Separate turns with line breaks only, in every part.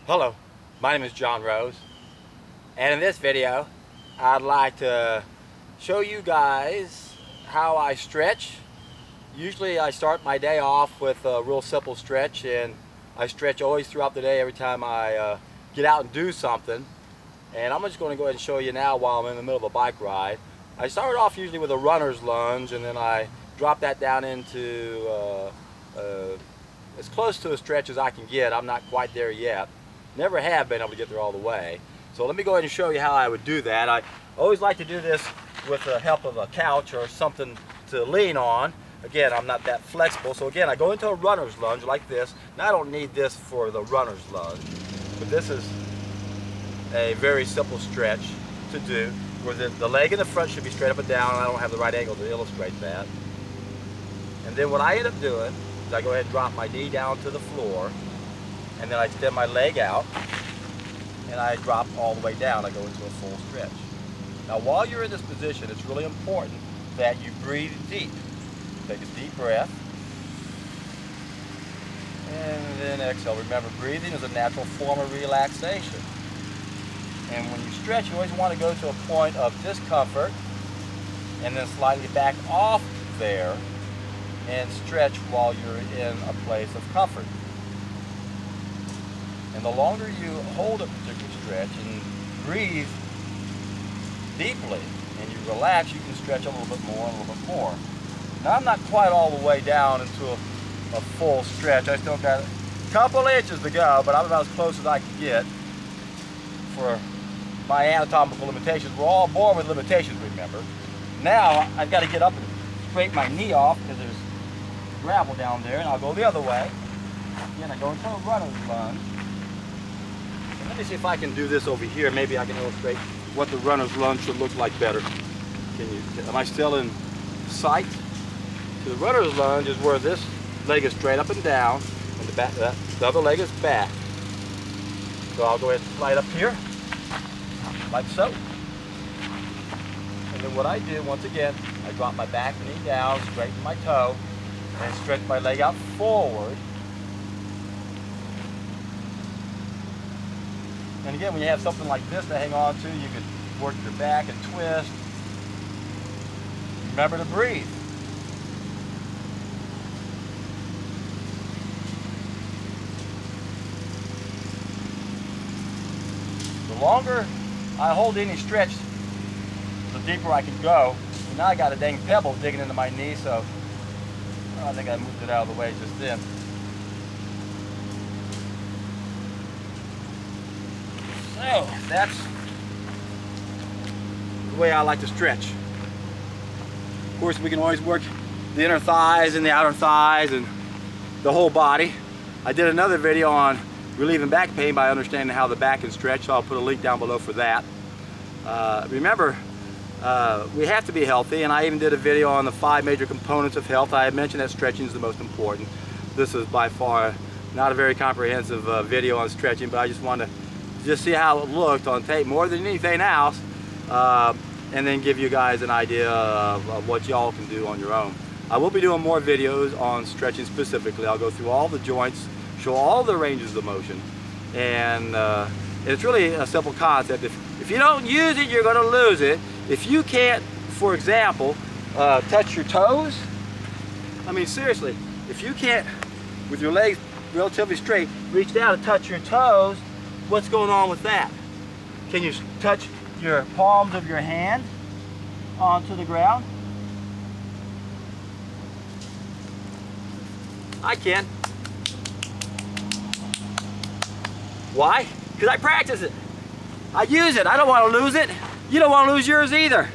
Hello, my name is John Rose, and in this video I'd like to show you guys how I stretch. Usually I start my day off with a real simple stretch, and I stretch always throughout the day every time I get out and do something. And I'm just going to go ahead and show you now while I'm in the middle of a bike ride. I start off usually with a runner's lunge, and then I drop that down into as close to a stretch as I can get. I'm not quite there yet. Never have been able to get there all the way. So let me go ahead and show you how I would do that. I always like to do this with the help of a couch or something to lean on. Again, I'm not that flexible. So again, I go into a runner's lunge like this. Now I don't need this for the runner's lunge, but this is a very simple stretch to do where the leg in the front should be straight up and down. I don't have the right angle to illustrate that. And then what I end up doing is I go ahead and drop my knee down to the floor, and then I extend my leg out, and I drop all the way down. I go into a full stretch. Now while you're in this position, it's really important that you breathe deep. Take a deep breath, and then exhale. Remember, breathing is a natural form of relaxation. And when you stretch, you always want to go to a point of discomfort, and then slightly back off there, and stretch while you're in a place of comfort. And the longer you hold a particular stretch and breathe deeply and you relax, you can stretch a little bit more and a little bit more. Now I'm not quite all the way down into a full stretch. I still got a couple inches to go, but I'm about as close as I can get for my anatomical limitations. We're all born with limitations, remember. Now I've got to get up and scrape my knee off because there's gravel down there, and I'll go the other way. Again, I go into a runner's lunge. Let me see if I can do this over here. Maybe I can illustrate what the runner's lunge should look like better. Am I still in sight? So the runner's lunge is where this leg is straight up and down, and the other leg is back. So I'll go ahead and slide up here, like so. And then what I do, once again, I drop my back knee down, straighten my toe, and stretch my leg out forward. And again, when you have something like this to hang on to, you can work your back and twist. Remember to breathe. The longer I hold any stretch, the deeper I can go. And now I got a dang pebble digging into my knee, so I think I moved it out of the way just then. So that's the way I like to stretch. Of course, we can always work the inner thighs and the outer thighs and the whole body. I did another video on relieving back pain by understanding how the back can stretch, so I'll put a link down below for that. Remember, we have to be healthy, and I even did a video on the 5 major components of health. I had mentioned that stretching is the most important. This is by far not a very comprehensive video on stretching, but I just wanted to see how it looked on tape more than anything else, and then give you guys an idea of what y'all can do on your own. I will be doing more videos on stretching specifically. I'll go through all the joints, show all the ranges of motion, and it's really a simple concept. If you don't use it, you're going to lose it. If you can't, for example, touch your toes, I mean seriously, if you can't, with your legs relatively straight, reach down and touch your toes, what's going on with that? Can you touch your palms of your hand onto the ground? I can. Why? Because I practice it. I use it. I don't want to lose it. You don't want to lose yours either.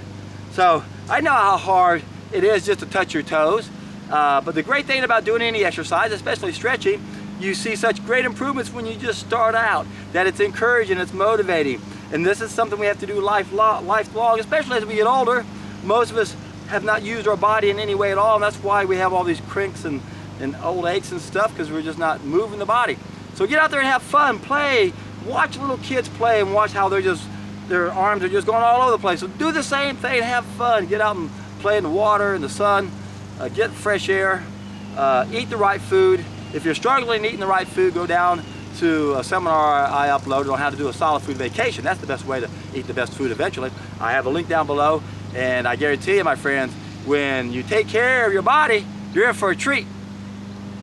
So I know how hard it is just to touch your toes. But the great thing about doing any exercise, especially stretching, you see such great improvements when you just start out, that it's encouraging, it's motivating. And this is something we have to do lifelong, especially as we get older. Most of us have not used our body in any way at all, and that's why we have all these crinks and old aches and stuff, because we're just not moving the body. So get out there and have fun, play, watch little kids play and watch how their arms are just going all over the place. So do the same thing, have fun, get out and play in the water, in the sun, get fresh air, eat the right food. If you're struggling eating the right food, go down to a seminar I uploaded on how to do a solid food vacation. That's the best way to eat the best food eventually. I have a link down below, and I guarantee you, my friends, when you take care of your body, you're in for a treat.